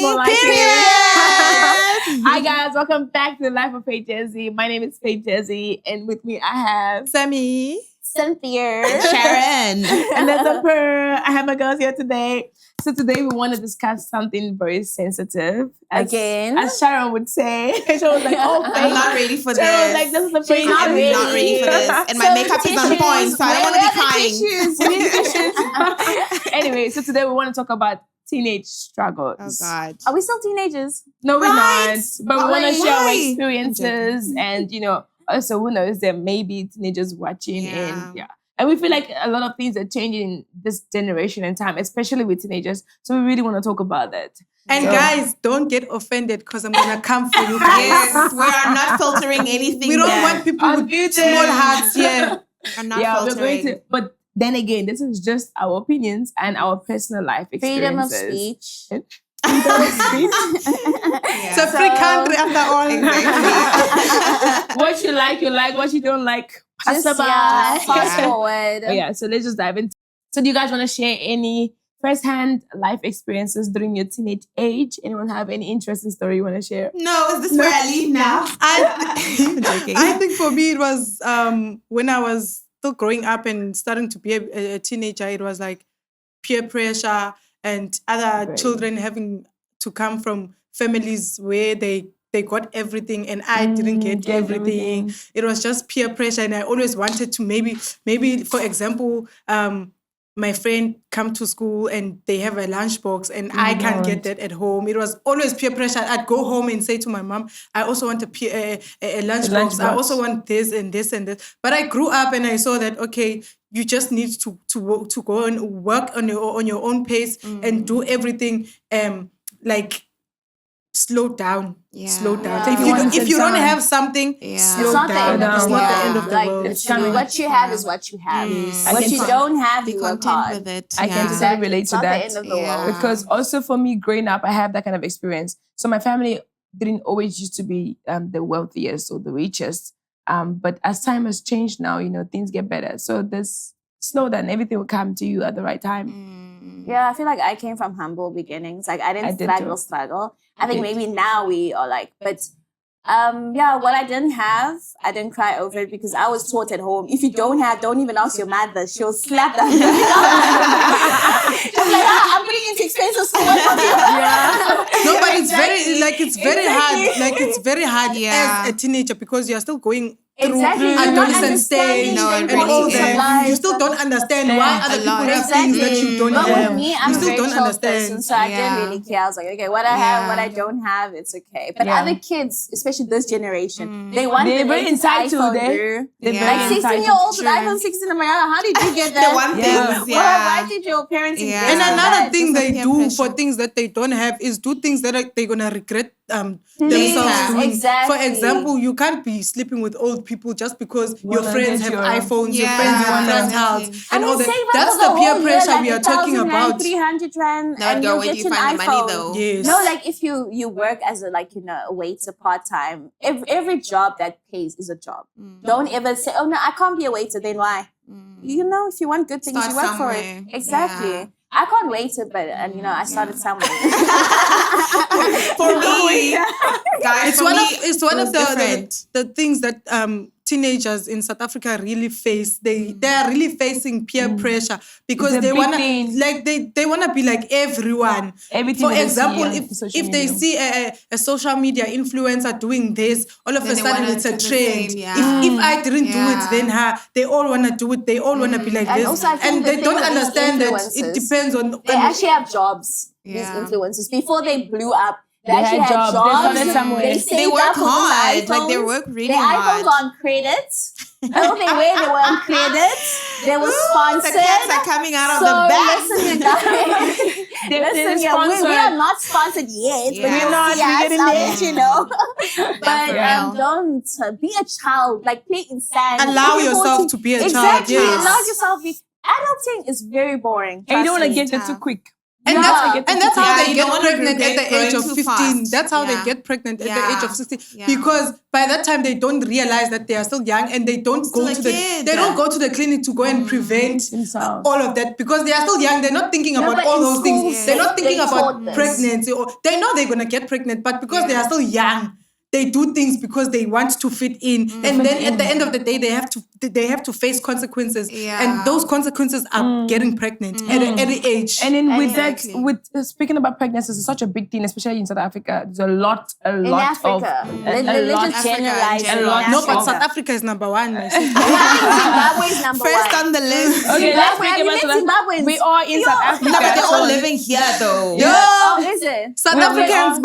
more like Period. it. Hi guys, welcome back to the Life of Faith Jazzy. My name is Faith Jazzy, and with me I have Sammy, Cynthia, Sharon, and that's a per. I have my girls here today. So today we want to discuss something very sensitive. As Sharon would say. She was like, "Oh, I'm not ready for Sharon was this. like, this is the She's first not time." ready. I'm not ready for this. And my makeup is on point, so I don't want to be crying. Anyway, so today we want to talk about teenage struggles. Oh God. Are we still teenagers? No, we're Right. not. But we want to share our Why? experiences and, also who knows, there may be teenagers watching Yeah. and we feel like a lot of things are changing in this generation and time, especially with teenagers. So we really want to talk about that. And guys, don't get offended because I'm going to come for you guys. Yes, we are not filtering anything. We don't there. want people with small hearts here. I'm not We're filtering. going to, but then again, this is just our opinions and our personal life Freedom of experiences. speech. Freedom of speech. It's a free country after all. Exactly. What you like, what you don't like. Just, Pass fast by. forward. So let's just dive in. So do you guys want to share any first-hand life experiences during your teenage age? Anyone have any interesting story you want to share? No, is this where I leave now? I'm joking. I think for me, it was when I was still growing up and starting to be a teenager, it was like peer pressure and other children having to come from families where they got everything and I didn't get everything. It was just peer pressure, and I always wanted to maybe for example, my friend come to school and they have a lunchbox and I can't get that at home. It was always peer pressure. I'd go home and say to my mom, I also want a lunchbox. I also want this and this and this. But I grew up and I saw that, okay, you just need to go and work on your own pace and do everything slow down. Yeah. Slow down. Yeah. If you don't have something, slow down. It's not the end of the world. What you have is what you have. What you don't have, Be you work content hard. with it. I can totally relate It's to not that. the end of the world. Because also for me, growing up, I have that kind of experience. So my family didn't always used to be the wealthiest or the richest. But as time has changed now, things get better. So this slow down, everything will come to you at the right time. Yeah, I feel like I came from humble beginnings. Like I didn't struggle. I think maybe now we are like, but what I didn't have, I didn't cry over it because I was taught at home, if you don't have, don't even ask your mother. She'll slap that. She's like, I'm putting into expensive school. No, but it's very hard. Like it's very hard as a teenager because you're still going through adolescent stage and all that. You still don't understand why other people have things that you don't But have. with me, I'm You a still very don't chill understand. person, so I didn't really care. I was like, okay, what I have, what I don't have, it's okay. But other kids, especially this generation, they want They're the very latest entitled, iPhone. They're Like very 16-year-olds with True. iPhone 16. I'm like, how did you get that? The one thing, Why did your parents invest And in another that? thing they peer do pressure. for things that they don't have is do things that they're gonna regret themselves Yeah, doing. exactly. For example, you can't be sleeping with old people just because your friends have iPhones, your Yeah, friends have friends' exactly. house, and all that. save up That's for the peer whole pressure year, we are like talking 1,000 about. rand, 300 rand, Now and go you'll where get do you you an find the money iPhone. though? Yes. No, like if you work as a waiter part-time, every job that pays is a job. Don't ever say, oh no, I can't be a waiter, then why? If you want good things, Start you work somewhere. for it. Exactly. Yeah. I can't wait it, but I started somewhere. For me, guys, It's one of different. the things that teenagers in South Africa really face. They are really facing peer pressure because It's a they big wanna thing. they wanna be like everyone. Everything For that they example, see on social if they media. see a social media influencer doing this, all of Then a they sudden wanna it's a do the trend. same, yeah. If I didn't do it, Yeah. then they all wanna do it. They all wanna be like And this, also I think and the they thing don't with these understand that influencers, it depends on. They actually have jobs, these Yeah. influencers. Before they blew up, they They actually had had jobs. jobs. They started somewhere. They They saved work up for these hard. iPhones. Like they work really Their hard. iPhones on credit. All they were on credit. They were sponsored. The cats are coming out of So the back. listen, you guys. Listen, we are not sponsored yet, but Yeah. you'll We're not, see we're us getting out there. there, But real. don't be a child. Like play inside. Allow If you're yourself 14 to be a child, Exactly. yes. Allow yourself. Adulting is very boring. And you don't want to trust me. get there too quick. And that's how they get pregnant at the age of 15. That's how they get pregnant at the age of 16. Because by that time they don't realize that they are still young and they don't go to the clinic to go and prevent all of that because they are still young. They're not thinking about all those things. They're not thinking about pregnancy or they know they're gonna get pregnant, but because they are still young, they do things because they want to fit in, and then at the end of the day, they have to face consequences, and those consequences are getting pregnant at any age. And then with speaking about pregnancies, it's such a big thing, especially in South Africa. There's a lot in Africa. No, but South Africa is number one. Zimbabwe is number First one. on the list. Okay, let's speak about Zimbabweans. We are in South Africa. No, but they're all living here though. Oh, is it? South Africans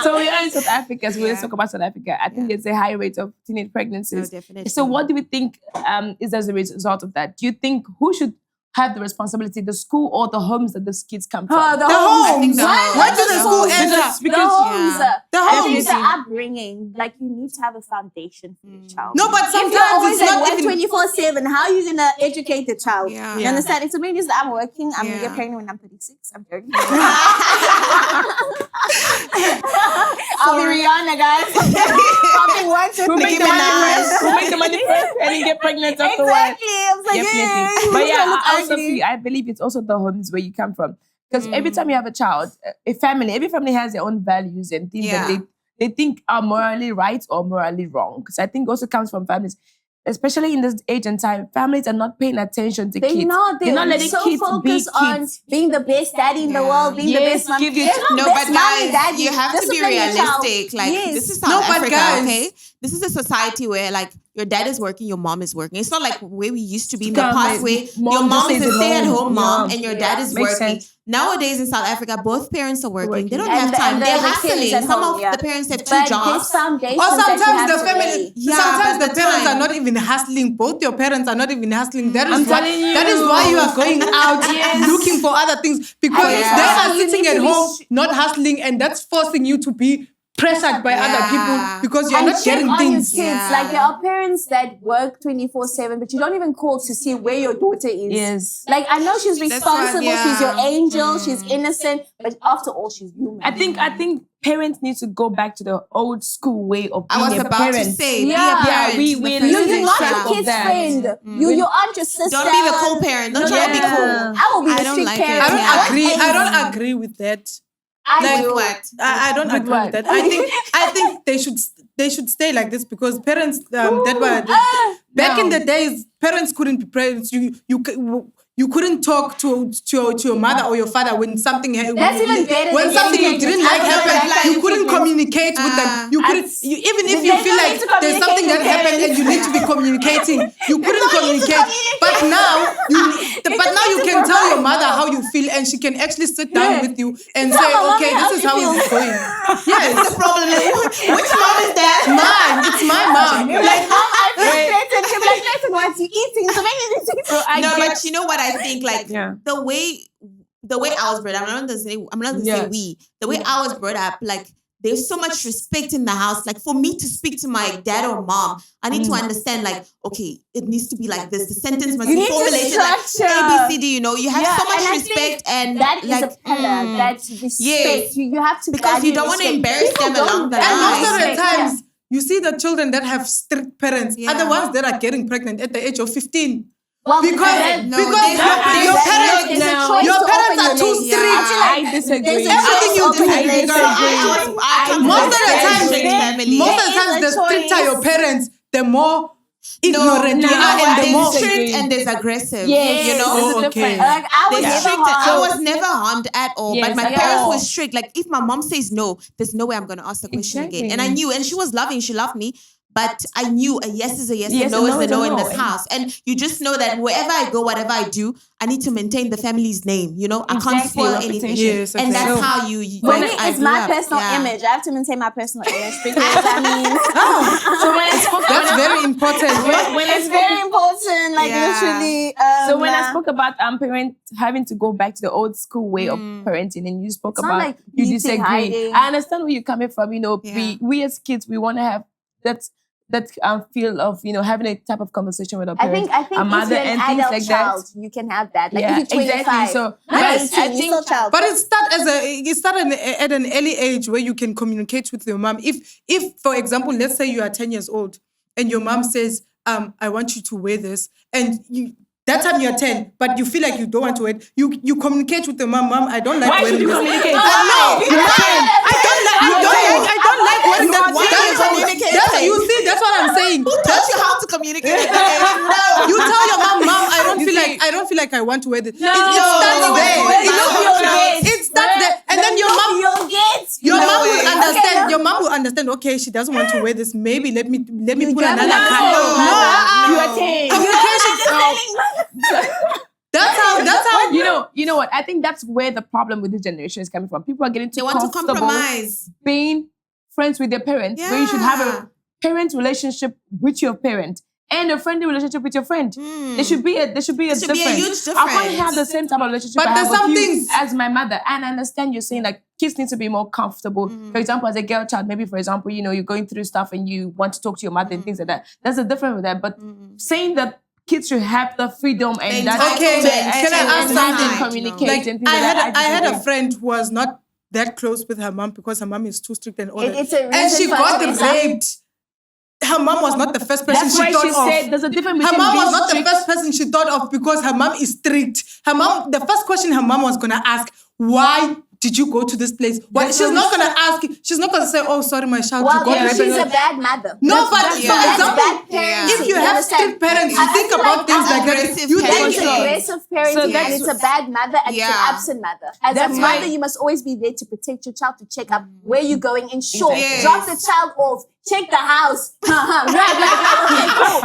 So we are in South Africa, so let's talk about South Africa. I think there's a high rate of teenage pregnancies. No, definitely. So what do we think is as a result of that? Do you think who should have the responsibility, the school or the homes that these kids come from? The homes. Why do the school enter? The homes. The I think homes. the upbringing, like you need to have a foundation for your child. No, but If you're sometimes always it's at not work even. 24/7, how are you gonna educate the child? Yeah. You understand? It's amazing that I'm working. I'm gonna get pregnant when I'm 36. I'm joking. I'll be Rihanna, guys. Popping one, two, Who three, make the money first? Who make the money first and then get pregnant afterwards? Exactly. I was like, Definitely. But yeah, yeah, I believe it's also the homes where you come from. Because every time you have a child, every family has their own values and things that they think are morally right or morally wrong. Because I think also comes from families. Especially in this age and time, families are not paying attention to kids. They're not letting so kids focused be on kids. being the best daddy in the world, being the best mom. Give you There's no No, best but mommy, guys, daddy. you have to be Discipline your child. realistic. Like, Yes. this is South No, but Africa, guys- okay? This is a society where, like, your dad is working, your mom is working. It's not like where we used to be in the Come, past where mom your just mom is stays a at stay-at-home home. mom Yeah. and your dad is Makes working. sense. Nowadays in South Africa, both parents are working. They don't And have the- time. and the- They're the kids hustling. at Some home, of yeah. the parents have two But jobs. there's foundations Or that you sometimes have the to family, lay. Yeah, sometimes but the the parents time. are not even hustling. Both your parents are not even hustling. That I'm is why. telling you. That is why you are going out looking for other things because they are You sitting need at to be home not hustling, and that's forcing you to be pressured by other people because you're And not check getting on things. your kids. Like there are parents that work 24/7, but you don't even call to see where your daughter is. Yes. Like I know she's responsible, she's your angel, she's Mm. innocent, but after all, she's human. I think parents need to go back to the old school way of being I was a about parent. to say, be a Yeah. parent. we- The we- first You're thing not should your happen. kid's that. friend. You aren't your sister. Don't be the co-parent. Don't try to be cool. I will be I the don't strict like it. parent. I don't Yeah. agree. I don't agree with that. I Like do. What? I don't agree what? with that. I think they should stay like this because parents that were back in the days, parents couldn't be parents. You couldn't talk to your mother or your father when something happened. That's even better When than something you getting didn't like educated. happened, Like, you couldn't communicate with them. You couldn't even if you There's feel no like need to there's something that communicate with happened and you need to be communicating. You couldn't communicate. But now you can tell your mother how you feel and she can actually sit down with you and say, Tell her, okay, "Mommy, this is how it's going. Yes. The problem is, which mom is that? Mine. It's my mom. Like, mom, I feel threatened. She'll be like, listen, what you eating? So maybe this is No, but you know what I think? Like Yeah. the way I was brought up. I'm not gonna say we. The way I was brought up, like there's so much respect in the house. Like for me to speak to my dad or mom, I need to understand. Like, okay, it needs to be like this. The sentence must You be need to formulated like structure. ABCD. You know, you have so much and I respect, think and that is like a pillar. That respect. Yes. You have to Because you value don't want to respect. embarrass People them don't along the value And most of the respect, yeah. times, you see the children that have strict parents are the ones that are getting pregnant at the age of 15. Well, Because there's no, because there's no- your there's parents a choice your to parents open are your too name. strict. I disagree. There's a Everything choice you to do, open your I name. Most of the very times, strict family. most of the There times, is the a stricter your choice. parents, the more ignorant you no, are, and the there's more. strict and there's aggressive. Yes. You know. Oh, There's a okay. difference. Like I was They're never strict. I harmed. was never harmed at all. Yes, but my at parents all. were strict. Like if my mom says no, there's no way I'm gonna ask the question again. Exactly. And I knew, and she was loving. She loved me. But I knew a yes is a yes, Yes, a no a is no a is a no in no. this house. And you just know that wherever I go, whatever I do, I need to maintain the family's name. You know, I can't Exactly. spoil Reputation. anything. Yes, And okay. that's So- how you. For me, like, I it's grew my up. personal Yeah. image. I have to maintain my personal image because I mean, So when I spoke That's very important. when I it's spoke very important. Like Yeah. literally. So when I spoke about parents having to go back to the old school way of parenting, and you spoke It's not about like you eating, disagree. hiding. I understand where you're coming from. You know, Yeah. we as kids we want to have that's that feel of having a type of conversation with our I parents, think our mother, if you're an and things adult like child, that. you can have that. Like Yeah, if you're 25, exactly. So, not yes, 18, I you're think- still child. But it started at an early age where you can communicate with your mom. If for example, let's say you are 10 years old and your mom says, I want you to wear this, and that time you're 10, but you feel like you don't want to wear it, you communicate with your mom, I don't like Why wearing should you this. communicate? No, I don't like wearing that. Why are you communicating? You see, that's what I'm saying. Taught you how to communicate at that age? No. You tell your mom, I don't feel like I want to wear this. It starts no, there. no. It starts there, and then your mom you'll get. Your mom way. will understand. Okay, no. Your mom will understand. Okay, she doesn't want to wear this. Maybe let me put drop another it. card. No. You are 10. That's how. You know what? I think that's where the problem with this generation is coming from. People are getting too They want to comfortable compromise. being friends with their parents, where you should have Yeah. a parent relationship with your parent and a friendly relationship with your friend. There should be a difference. huge I can't difference. have the same type of relationship But I have there's with you some things- as my mother. And I understand you're saying like kids need to be more comfortable. For example, as a girl child, maybe for example, you're going through stuff and you want to talk to your mother and things like that. There's a difference with that. But saying that kids should have the freedom and that Okay, can I ask and have them something? communicate Like and things I like that. had a disagree. friend who was not that close with her mom because her mom is too strict and all that. It's a And reason she for got it to be raped. Her mom was not the first person That's she why thought she of. said there's a difference Her between mom being was not the strict. first person she thought of because her mom is strict. The first question her mom was gonna ask, why did you go to this place? Well, she's not gonna ask. She's not gonna say, "Oh, sorry, my child, Well, you got then raped." she's a bad mother. No, but that's for bad. example, That's bad parenting. if you have understand? strict parents, you I think feel about like things that's like that. aggressive You That think is parenting. aggressive parenting, and that's- it's a bad mother and it's an Yeah. absent mother. As That's a mother, right. you must always be there to protect your child, to check up where you're going in short. Exactly. Drop the child off, check the house.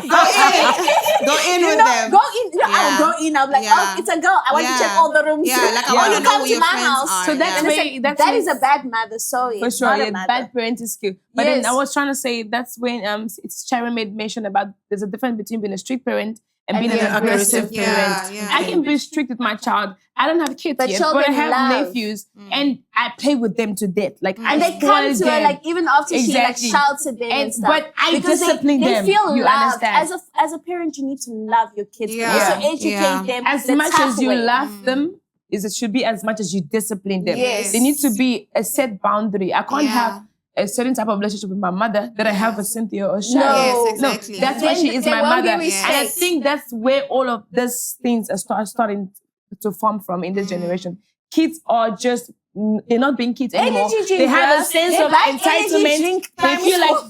Go in with them. Go in. Yeah. I'll go in. I'll be like, Yeah. oh, it's a girl. I want to check Yeah. all the rooms. Yeah, like I Yeah. want to You know come who to your my friends house. are. So that's yeah. where- Listen, that is a bad mother. Sorry, For it's sure, not a yeah, mother. bad parenting skill. But then Yes. I was trying to say that's when it's Sharon made mention about there's a difference between being a strict parent and being being an an aggressive aggressive parent. Yeah, I can be strict with my child. I don't have kids But yet, but I children have love. nephews and I play with them to death. Like I And they come spoil to her them. like even after she like Exactly. shouts at them and, And- stuff. but I Because discipline they them. feel You loved. understand? As a parent, you need to love your kids, Yeah. but also Yeah. educate Yeah. them As the much tough as you way. love them, it should be as much as you discipline them. Yes. There needs to be a set boundary. I can't Yeah. have a certain type of relationship with my mother that I have with Cynthia or Sharon. No. Yes, No, exactly. that's why Then she is there my won't be mother. respect. And I think that's where all of these things are starting to form from in this generation. Kids are just, they're not being kids anymore. Energy drink, They have a bruh. sense They of buy energy entitlement. drink,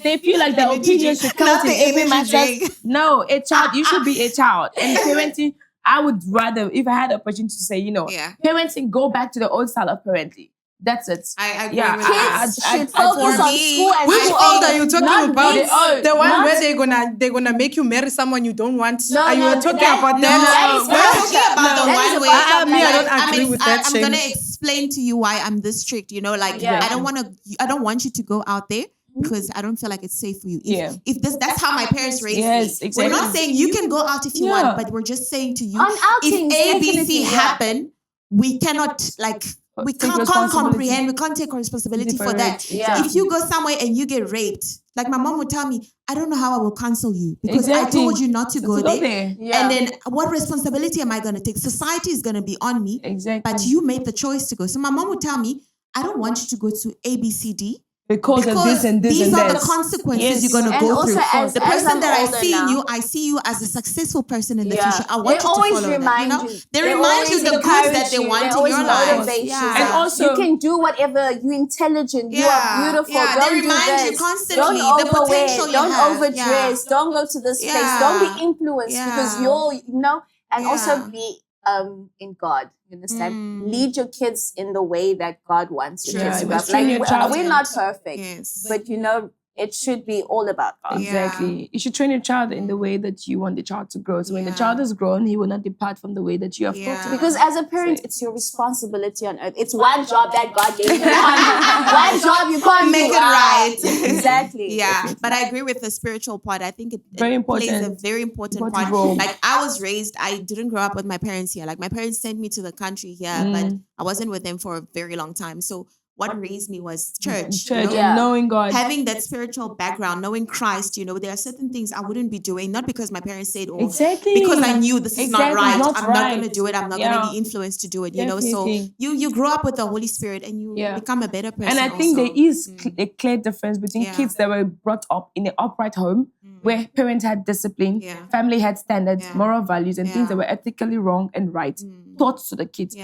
They feel like their opinion should count Not in the every energy matter. drink. No, a child, you should be a child. And parenting, I would rather, if I had the opportunity to say, Yeah. parenting, go back to the old style of parenting. That's it. I agree Yeah, with I- that. Kids I- should I- focus for on me, school and Which school old are only, you talking not about? kids. The one Not- where they're gonna make you marry someone you don't want. No, Are you no, talking that- about no, them? that is We're talking bad. about the That one is a where bad me, I mother. don't agree with that, I'm Shane. gonna explain to you why I'm this strict. Like Yeah. I don't want you to go out there because I don't feel like it's safe for you. If that's how my parents raised Yes, me. exactly. We're not saying you can go out if you Yeah. want, but we're just saying to you, On outings, if A, B, definitely, C yeah. happen, we cannot we Take can't responsibility. comprehend, we can't take responsibility for that. Yeah. If you go somewhere and you get raped, like my mom would tell me, I don't know how I will counsel you because Exactly. I told you not to go there. Yeah. And then what responsibility am I going to take? Society is going to be on me, Exactly. but you made the choice to go. So my mom would tell me, I don't want you to go to A, B, C, D. because of this and this these and are that. the consequences Yes. you're going to And go also through. as- The as person I'm that I older see in now- you, I see you as a successful person in the Yeah. future. I want They you to always follow remind that, you. They They remind you always the goods encourage that they you. want They in always your life. motivate you. Yeah. And also- you can do whatever. You're intelligent. You are beautiful. Yeah, Don't they do remind this. you constantly Don't the overwear. potential you Don't have. overdress. Yeah. Don't go to this place. Yeah. Don't be influenced Yeah. because you're and also Yeah. be in God. You understand? Mm. Lead your kids in the way that God wants your True. kids to Yeah, grow up. train your Like child. we're not perfect, Yes. but it should be all about God. Exactly. You should train your child in the way that you want the child to grow. So when the Yeah. child is grown, he will not depart from the way that you have taught him. Because as a parent, it's your responsibility on earth. It's one job that God gave you. One job you can't Make do. it right. Exactly. Yeah, but I agree with the spiritual part. I think it Very plays a important. very important Important part. role. Like I was raised, I didn't grow up with my parents here. Like my parents sent me to the country here, but I wasn't with them for a very long time. So what raised me was church. And knowing God. Having that spiritual background, knowing Christ, there are certain things I wouldn't be doing, not because my parents said, or because I knew this is not right. I'm not going to do it. I'm not going to be influenced to do it, So you grow up with the Holy Spirit and you become a better person. And I think there is a clear difference between kids that were brought up in an upright home where parents had discipline, family had standards, moral values, and things that were ethically wrong and right, taught to the kids.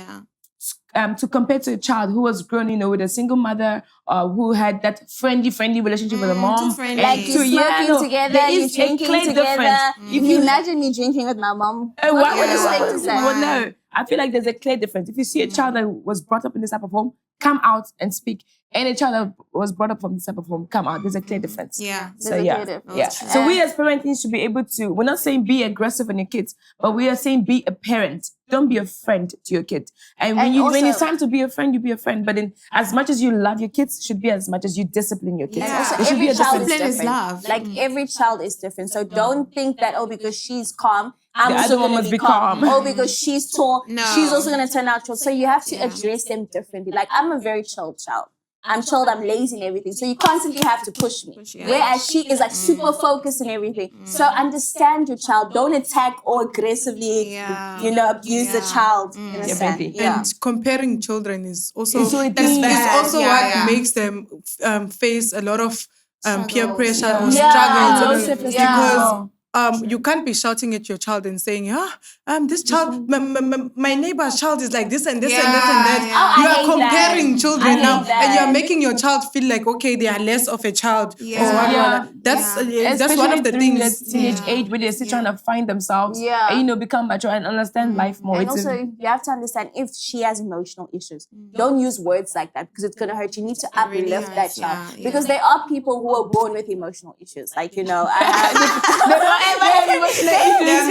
To compare to a child who was grown, with a single mother, who had that friendly relationship with a mom. Like you're smoking together, you're drinking together. If you imagine me drinking with my mom, what would you expect to say? Well, no, I feel like there's a clear difference. If you see a child that was brought up in this type of home, come out and speak. And a child that was brought up from this type of home, come out. There's a clear difference. So we as parents need to be able to, we're not saying be aggressive on your kids, but we are saying be a parent. Don't be a friend to your kid. And when it's time to be a friend, you be a friend. But as much as you love your kids, should be as much as you discipline your kids. Also, every child is different. Love. Like every child is different. So don't think that, because she's calm, I'm also going to be calm. Because she's tall, she's also going to turn out short. So you have to address them differently. Like I'm a very chilled child. I'm chilled, I'm lazy and everything. So you constantly have to push me. Whereas she is like super focused and everything. So understand your child. Don't attack or aggressively, abuse the child. And comparing children is also, what makes them face a lot of peer pressure or struggles. Because you can't be shouting at your child and saying, this child, my neighbor's child is like this and this and this and that. You are comparing children now, and you are making your child feel like, okay, they are less of a child. That's one of the things. That teenage age where they're still trying to find themselves, and become mature and understand life more. And also, you have to understand if she has emotional issues, don't use words like that because it's going to hurt. You need to uplift that child because there are people who are born with emotional issues. Like, I have emotional issues.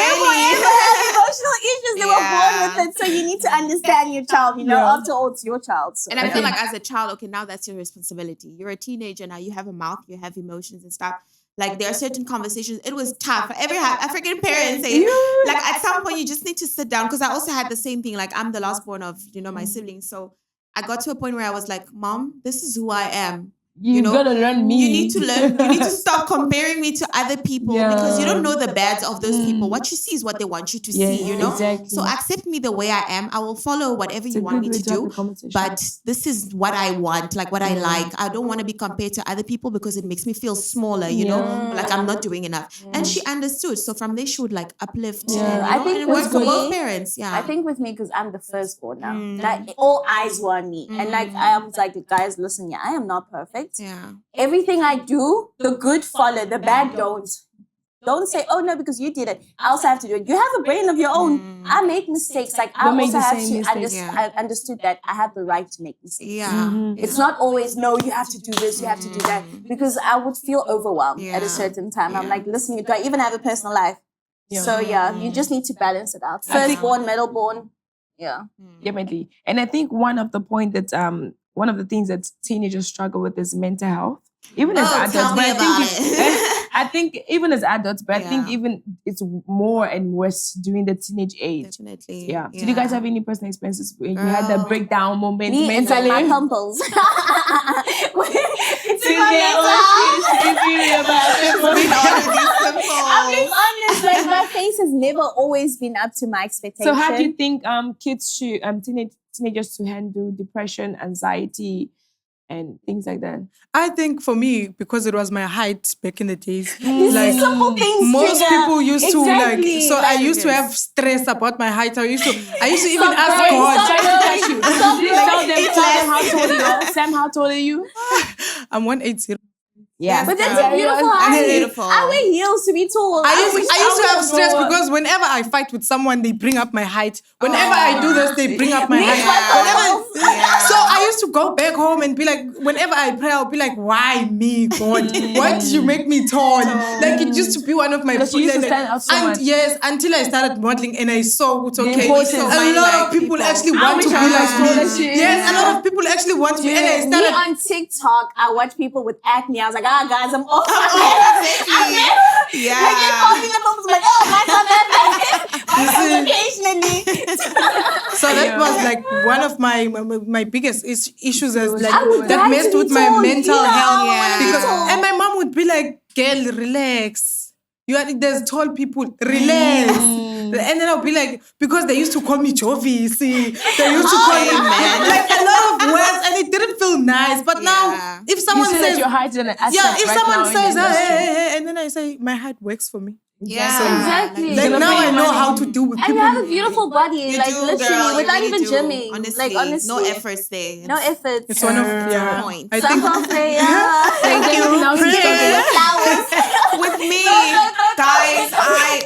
They were born with it. So you need to understand your child, after all, it's your child. So. And I feel like as a child, okay, now that's your responsibility. You're a teenager now, you have a mouth, you have emotions and stuff. Like there are certain conversations, it was tough. Every African parent say, like at some point you just need to sit down. Because I also had the same thing. Like I'm the last born of, my siblings. So I got to a point where I was like, Mom, this is who I am. You gotta learn me. You need to learn. You need to stop comparing me to other people because you don't know the bads of those people. What you see is what they want you to see, Exactly. So accept me the way I am. I will follow whatever you want me to do. But this is what I want, like what I like. I don't want to be compared to other people because it makes me feel smaller, like I'm not doing enough. And she understood. So from there, she would like uplift. I think it works for both parents. I think with me, because I'm the firstborn now, like all eyes were on me. And like I was like, guys, listen, I am not perfect. Yeah. Everything I do, the good follow, the bad don't. Don't say, oh no, because you did it. I also have to do it. You have a brain of your own. I make mistakes. Like I also have to I understood that I have the right to make mistakes. It's not always, no, you have to do this, you have to do that. Because I would feel overwhelmed at a certain time. I'm like, listen, do I even have a personal life? So you just need to balance it out. Firstborn, middleborn. Definitely. And I think one of the things that teenagers struggle with is mental health. Even as adults, but I think even as adults, but I think even it's more and worse during the teenage age. Definitely. Yeah. Did you guys have any personal experiences where you had that breakdown moment mentally? It's like my pimples. I'm being honest. Like my face has never always been up to my expectations. So how do you think kids should teenagers to handle depression, anxiety, and things like that? I think for me, because it was my height back in the days, simple things most people used to I used to have stress about my height. I used to even ask God. Tell them how tall you are. Sam, how tall are you? I'm 180. Yeah, but that's a beautiful height. I wear heels to be tall. I used to have stress because whenever I fight with someone, they bring up my height. Whenever I do this, they bring up my height. So I used to go back home and be like, whenever I pray, I'll be like, why me, God? Why did you make me tall? Like it used to be one of my yes, until I started modeling and I saw it's okay. A lot of people actually want to be like me. Yes, a lot of people actually want to be. And I started on TikTok. I watch people with acne. I was like, guys, I'm off. Yeah. Like they call me the moment, like, guys, I'm occasionally. So So that was like one of my biggest issues as like would that like messed to be with my told, mental you know, health. Yeah. Because, and my mom would be like, "Girl, relax. There's tall people, relax." And then I'll be like, because they used to call me Jovi, see, they used to call me like a lot of words, and it didn't feel nice. But now, if someone says says your height is an asset, if right someone now says, in the industry. hey, and then I say, my height works for me. Yeah, Exactly. Like now I know how to do with And people. you have a beautiful body, You like do, literally, girl, you without really even do. gymming. Honestly, Like honestly, no efforts there. no efforts. It's one of point. I Some think of yeah. thank you. Now she's Your flowers. With me, guys,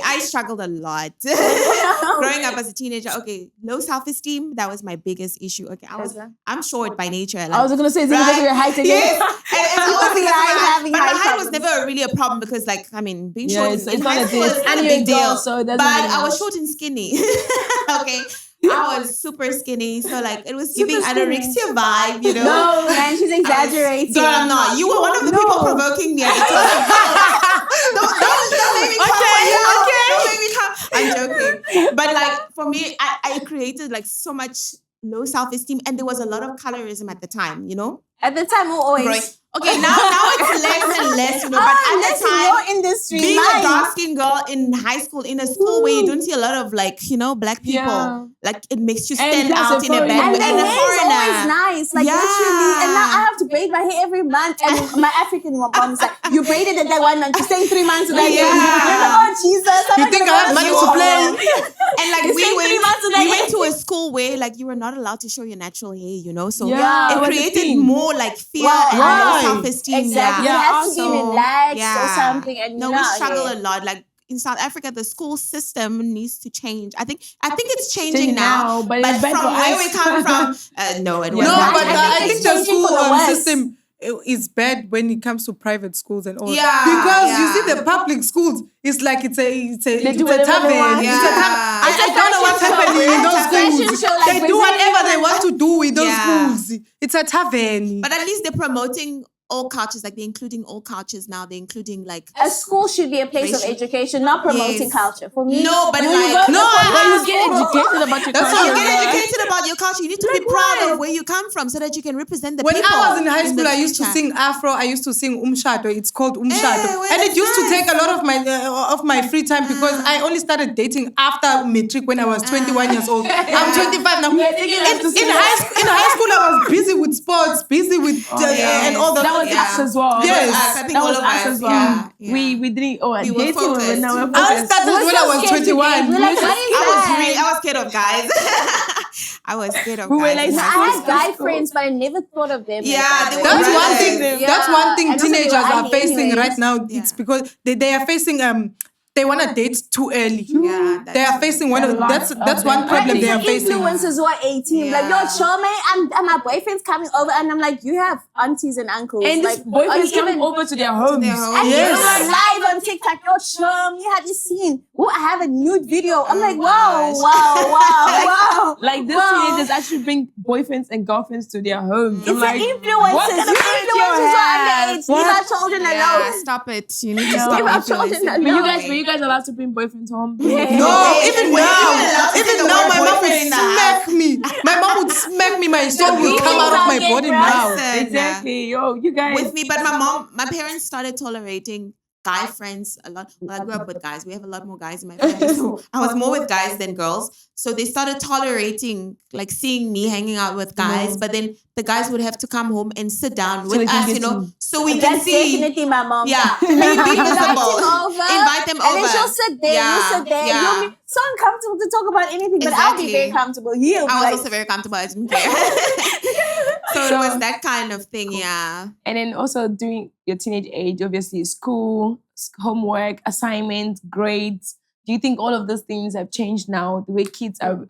I struggled a lot growing up as a teenager. Okay, low self-esteem, that was my biggest issue. Okay, I'm short by nature. Like, I was gonna say, is it because of your height again? yes, and it's always because of my height. having But my height height was problems. never really a problem because, like, I mean, being Yeah, short it's in not high a school diss. is not And a you're big a girl, deal. so it doesn't But really I was matter. short and skinny. Okay. I was super skinny, so like it was giving anorexia vibe, you know. No, man, she's exaggerating. Girl, I'm not. You were one of the people provoking me at the time. Don't make me come. Don't make me come. I'm joking. But like for me, I created like so much low self-esteem, and there was a lot of colorism at the time, you know. At the time, always. Okay, now it's less and less, you know. But at Unless the in your time, industry, being a mine. dark-skinned girl in high school, in a school where you don't see a lot of like, you know, black people, Yeah. like it makes you And stand plus out a in a foreigner. bad And way. the And a hair is always foreigner. nice, like Yeah. literally. And now I have to braid my hair every month. And my African mom is like, "You braided it that 1 month. You're staying 3 months with that Yeah. hair." Oh Jesus! You think I have money to play? And like You're staying 3 months with that we hair. went to a school where like you were not allowed to show your natural hair, you know. So Yeah, it it was a created thing. more like fear and right. low self-esteem. Exactly. Yeah. It has to be also- relaxed or something. And No, you we know, struggle yeah. a lot. Like in South Africa, the school system needs to change. I think it's changing Changing now. now, but it's bad from for where us. we come from, no, it was No, not. but I think think it's the changing school for the worse. system is bad when it comes to private schools and all. Yeah, Because you yeah. see the public schools, it's like it's a do whatever they tavern. want. It's a tavern. Yeah. I don't know what's happening in those It's a fashion schools. show, like They do Brazilian whatever they women. want to do with those Yeah. schools. It's a tavern. But at least they're promoting all cultures. Like they're including all cultures now. They're including like A school should be a place of Racial- education, not promoting Yes. culture. For me, No, but when you like- go to No, a But you school- get educated about your That's culture. you all. get educated about your culture. You need to be Like proud what? of where you come from so that you can represent the When people. I was in high the school, I used to future. sing Afro. I used to sing Umshado. It's called Umshado, well, and it that's used to nice. take a lot of my free time because I only started dating after matric when I was 21 years old. I'm 25 now. In high school, I was busy with sports, busy with and all that. That was Yeah. us as well. Yes. I think That all was of us us, as well. yeah, yeah. We didn't. Oh, We were dating focused. when I was I focused. started when I was scared to date. 21. We're like, what is that? I was scared of guys. I was scared of We were guys. like, in No, high I school. had guy friends, but I never thought of them. Yeah, like they that. were That's one brothers. thing. Yeah. That's one thing And also they teenagers were are ugly facing anyways. right now. Yeah. It's because they are facing they want to date too early. Yeah, They are facing one of A lot that's of that's them. one problem they are Like, facing. influencers who are 18, like, yo, Yeah. chill, man. And my boyfriend's coming over, and I'm like, you have aunties and uncles. And like, these boyfriends or even- come over to their homes. home. And Yes. you were live on TikTok, yo, chum, you have you seen? Oh, I have a nude video. I'm like, wow, gosh. wow. Like these Wow. teenagers actually bring boyfriends and girlfriends to their homes. It's I'm like, an influencers. what kind of parents you Influencers are have? underage. Leave our children Yeah, alone. stop it. You need to No. stop Give our children influencing. alone. Were you guys allowed to bring boyfriends home? No, even Wait, now, even even the now, word my mom would boyfriend in the smack me. My mom would smack me. My soul would feelings come out of are my getting body rough. now. Listen, Exactly. Yo, you guys. with me, but my parents started tolerating guy friends a lot. Well, I grew up with guys. We have a lot more guys in my family. So I was more with guys than girls. So they started tolerating, like seeing me hanging out with guys. But then the guys would have to come home and sit down they with can us, get you know, you. so we can That's see. definitely my mom. Yeah, Like, be invite visible. him over. Invite them And then over. she'll sit there, Yeah, you sit there. yeah. You'll be so uncomfortable to talk about anything, but I'll be Exactly. very comfortable. He'll be I was like, also very comfortable. I didn't care. So it was that kind of thing, yeah. And then also during your teenage age, obviously school, homework, assignments, grades. Do you think all of those things have changed now? The way kids are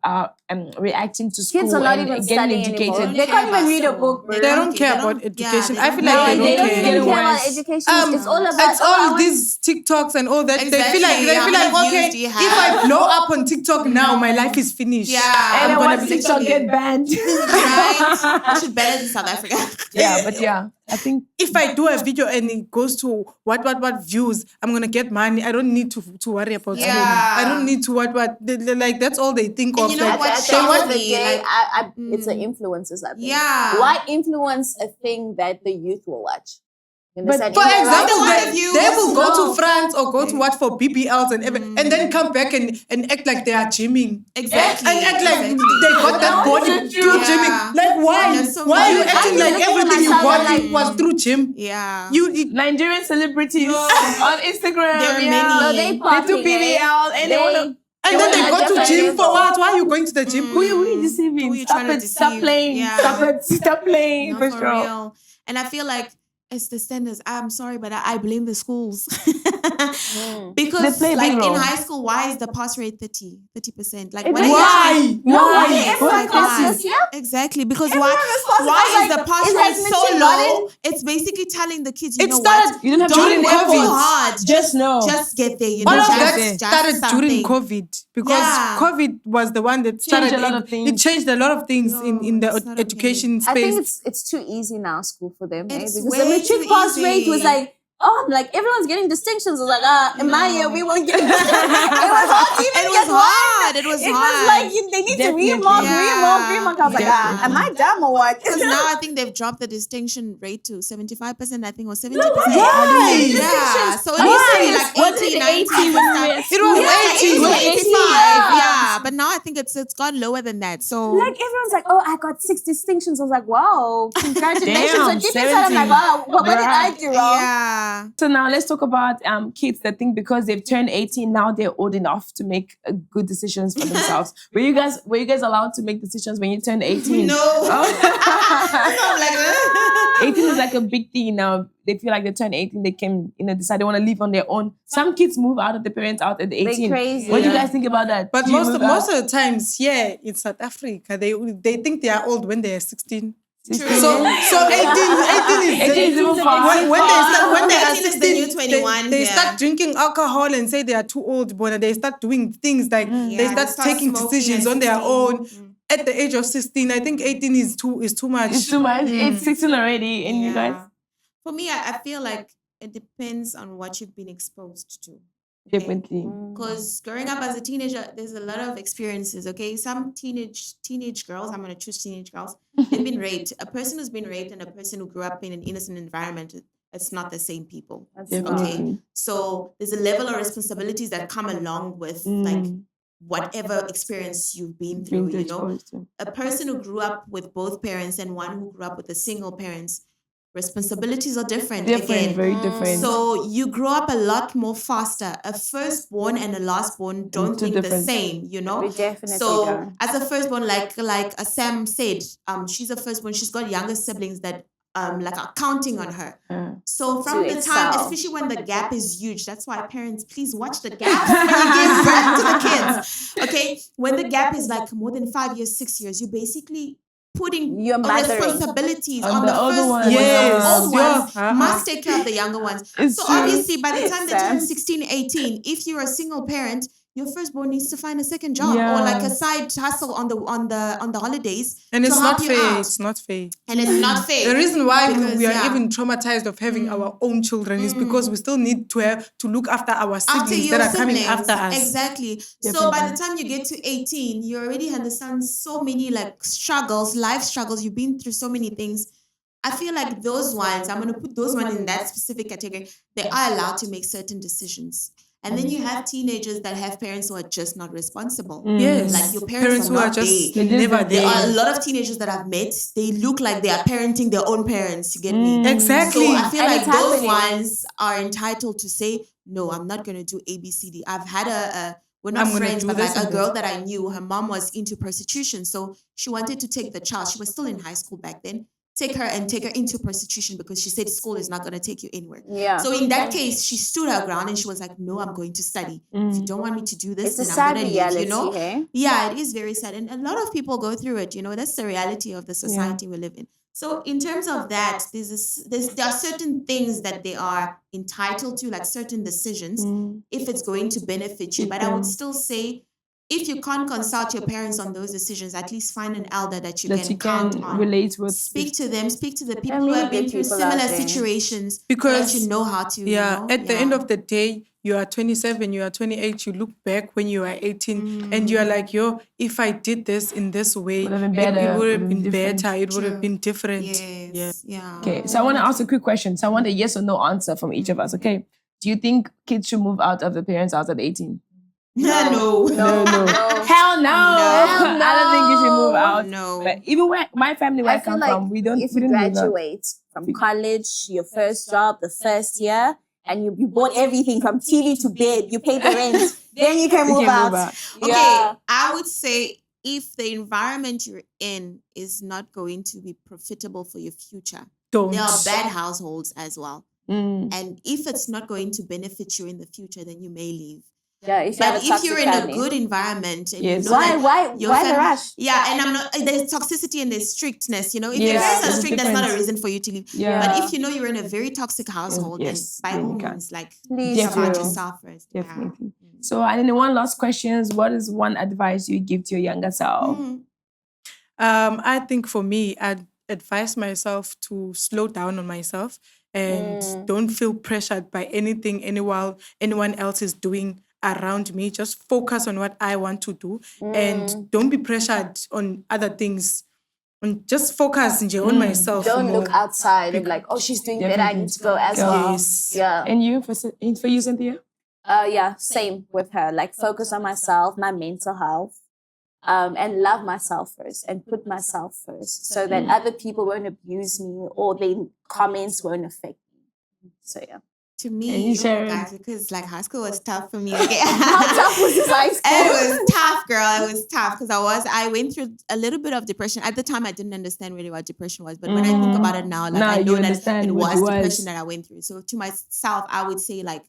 reacting to school kids are not and even getting studying educated. anymore. They can't even read a book. They don't care about education. I feel like They don't It's even getting care about worse. education. It's all about it's all these TikToks and all that. They feel like Exactly. How many okay, views do you if have? I blow up on TikTok now, my life is finished. Yeah. And I'm then gonna once be TikTok literally- get banned. Right? I should ban it in South Africa. Yeah, but yeah, I think If I do a video and it goes to what views, I'm gonna get money. I don't need to worry about Yeah. I don't need to what. Like that's all they think of. You know like, what? At the end of the day, it's the influences. I think. Yeah. Why influence a thing that the youth will watch? But for example, they will go to France or go to what for BBLs and then come back and act like they are gymming. Exactly. And act like they got that body through gymming. Like why? Why are you acting like everything you got was through gym? Yeah. Nigerian celebrities on Instagram. There are many. They do BBLs and they want to. And then they go to gym for what? Why are you going to the gym? Who are you deceiving? Who are you trying to Stop deceive? playing. Yeah. Stop playing. No, for for sure. real. And I feel like it's the standards. I'm sorry, but I blame the schools. Because They play a like big in role. high school, why is the pass rate 30%? Like Why? Everyone passes, yeah. Exactly. Because Everyone is passing. why I was is the like, pass it rate has been so too low? much. It's basically telling the kids, you It know started what? You don't have to Don't during work COVID. too hard. Just know. Just get there. You All know, of just, that just started during something. COVID because Yeah. COVID was the one that started. Changed a lot of It things. changed a lot of things in the it's not okay. education I think space. it's too easy now, school for them. It's Because way the matric too pass easy. rate was like, I'm like, everyone's getting distinctions. I was like, in my year, we won't get. It was hard to even It get was hard. It was It hard. was like they need Definitely. to remark. Yeah. I was like, am I dumb or what? Because now I think they've dropped the distinction rate to 75%, I think, or 70%. Why? Yeah. So it used to be like 80, 90. when we were It was It 80. was 85. Yeah. Yeah. But now I think it's gone lower than that. So Like everyone's like, I got 6 distinctions. I was like, wow, congratulations. Damn, so deep inside, I'm like, wow, what did I do wrong? yeah. So now let's talk about kids that think because they've turned 18 now they're old enough to make good decisions for themselves. Were you guys allowed to make decisions when you turned 18? No. I'm like, 18 is like a big thing now. They feel like they turn 18, they can decide they want to live on their own. Some kids move out of their parents out at 18. crazy. What do you guys think about that? But Do you most move out? of the times, yeah, in South Africa, they think they are old when they are 16. True. So 18 is 18 is even far. when they are 18 is the 16, new 21, they yeah. start drinking alcohol and say they are too old, but they start doing things like they Yeah, start they start taking smoking decisions at on their 16. own. At the age of 16, I think 18 is too much. It's too much. It's 16 already. And you guys? For me, I feel like it depends on what you've been exposed to. Definitely. Because growing up as a teenager, there's a lot of experiences, okay? Some teenage girls, I'm going to choose teenage girls, they've been raped. A person who's been raped and a person who grew up in an innocent environment, it's not the same people. Okay? So there's a level of responsibilities that come along with like whatever experience you've been through, you know? A person who grew up with both parents and one who grew up with a single parents, responsibilities are different. Again. Very different. So you grow up a lot more faster. A firstborn and a lastborn don't think the same, you know? We definitely So don't. as a firstborn, like Sam said, she's a firstborn, she's got younger siblings that like are counting on her. So from the time, especially when the gap is huge, that's why parents, please watch the gap when you give birth to the kids. Okay? When the gap is like more than 5 years, 6 years, you basically putting Your mothering. responsibilities On on the the older first ones. ones. Yes, The old ones yeah. must take care of the younger ones. It's So true. obviously by the time they turn 16, 18, if you're a single parent, your firstborn needs to find a second job or like a side hustle on the holidays. And it's to not help you fair. out. It's not fair. And it's not fair. The reason why Because, we are yeah. even traumatized of having our own children is because we still need to look after our After siblings your that are coming siblings. after us. Exactly. So by the time you get to 18, you already understand so many like struggles, life struggles. You've been through so many things. I feel like those ones, I'm going to put those ones in that specific category. They are allowed to make certain decisions. And then you have teenagers that have parents who are just not responsible. Yes. Like your parents are who are not just there. never There are a there. lot of teenagers that I've met. They look like they are parenting their own parents. You get me? Exactly. So I feel And like it's those happening. ones are entitled to say, no, I'm not going to do ABCD. I've had we're not I'm gonna friends, do but this like a and girl that I knew, her mom was into prostitution. So she wanted to take the child. She was still in high school back then. Take her into prostitution because she said school is not going to take you anywhere. Yeah. So in that case, she stood her ground and she was like, no, I'm going to study. If you don't want me to do this, It's a then sad I'm going to leave, reality, you know? hey? Yeah, it is very sad. And a lot of people go through it, you know, that's the reality of the society we live in. So in terms of that, there are certain things that they are entitled to, like certain decisions, if it's going to benefit you. But I would still say, if you can't consult your parents on those decisions, at least find an elder that you can count on. Relate with. Speak to them. Speak to the people And who really have been good through people similar out there. situations, Because that you know how to. Yeah, you know? at the end of the day, you are 27, you are 28, you look back when you are 18 and you are like, yo, if I did this in this way, it would have been better, it would have been different. Yes. Yeah. Okay, so I want to ask a quick question. So I want a yes or no answer from each of us, okay? Do you think kids should move out of the parents' house at 18? No. Hell no. I don't think you should move out. No. But even where my family where I come from, we don't. If you graduate from college, your first job, the first year, and you bought everything from TV to bed, you paid the rent, then you can move out. Okay, I would say if the environment you're in is not going to be profitable for your future, there are bad households as well. And if it's not going to benefit you in the future, then you may leave. Yeah, if you're in a good environment, and you know why the rush? Yeah, and I'm not. There's toxicity and there's strictness. You know, if your parents are strict, that's not a reason for you to leave. Yeah. But if you know you're in a very toxic household, then by all means, like please about yourself first. Definitely. So, and then one last question is: what is one advice you give to your younger self? I think for me, I'd advise myself to slow down on myself and don't feel pressured by anything anyone else is doing around me. Just focus on what I want to do and don't be pressured on other things. And just focus on myself. Don't look outside and like, oh, she's doing better, I need to go as well. Yeah. And you, for you, Cynthia? Yeah, same with her. Like focus on myself, my mental health, and love myself first and put myself first so that other people won't abuse me or their comments won't affect me. So yeah. To me, guys, because like high school was tough for me. Okay. How tough was this high school? It was tough, girl. It was tough because I went through a little bit of depression. At the time, I didn't understand really what depression was. But when I think about it now, like I know that it was depression that I went through. So to myself, I would say like,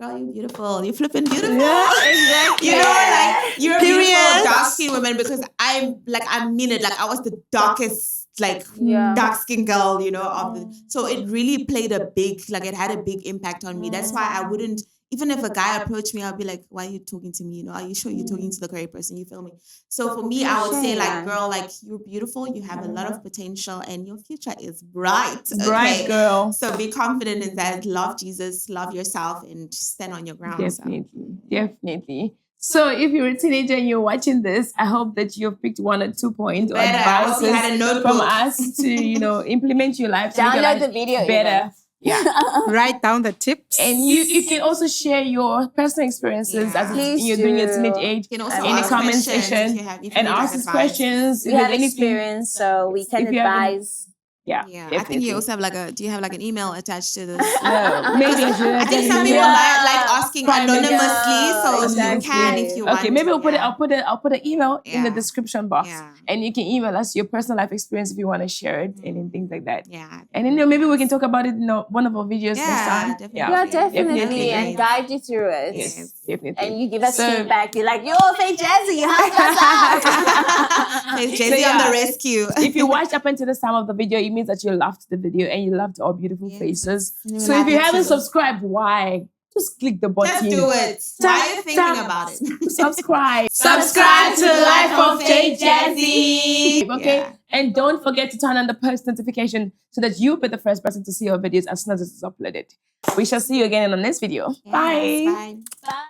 girl, you're beautiful. You're flipping beautiful. Yeah, exactly. You know, like you're a beautiful dark-skinned woman because I mean it. Like I was the darkest, dark-skinned girl, you know. So it really played it had a big impact on me. That's why I wouldn't, even if a guy approached me, I'd be like, why are you talking to me? You know, are you sure you're talking to the correct person? You feel me? So for me, I would say like, girl, like you're beautiful. You have a lot of potential and your future is bright. Okay? Bright, girl. So be confident in that. Love Jesus, love yourself, and stand on your ground. Definitely. So if you're a teenager and you're watching this, I hope that you've picked 1 or 2 points or advices from us to, implement your life. Download the video better. Yeah. Write down the tips. And you can also share your personal experiences as you're doing your teenage age in the comment section and ask us questions. We have experience, so we can advise. Yeah. I think you also have do you have like an email attached to this? No, maybe I should. I think some people like asking anonymously, so you can if you want. Okay, maybe I'll put an email in the description box, and you can email us your personal life experience if you want to share it and things like that. Yeah, and then maybe we can talk about it in one of our videos next time. Definitely, and guide you through it. Yes, definitely. And you give us feedback. You're like, yo, Faith Jazzy, how's Faith Jazzy on the rescue. If you watched up until this time of the video, it means that you loved the video and you loved our beautiful faces. So if you haven't subscribed, why? Just click the button. Just do it. Why are you thinking about it? Subscribe. Subscribe to Life of Faith Jazzy. Okay? Yeah. And don't forget to turn on the post notification so that you'll be the first person to see our videos as soon as it's uploaded. We shall see you again in the next video. Yes, bye. Bye.